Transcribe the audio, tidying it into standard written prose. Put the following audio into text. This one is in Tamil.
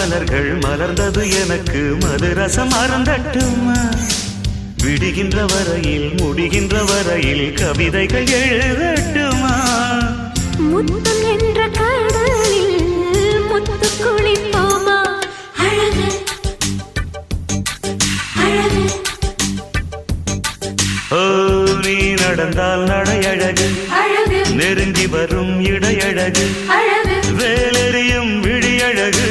மலர்கள் மலர்ந்தது எனக்கு மதுரசம் அருந்தட்டுமா விடுகின்ற வரையில் முடிகின்ற வரையில் கவிதைகள் எழுதட்டுமா முத்தம் என்ற கடலில் முத்து குளிப்போமா அழகு அழகு ஓ நீ நடந்தால் நடையழகு அழகு நெருங்கி வரும் இடையழகு அழகு வேலெறியும் விழியழகு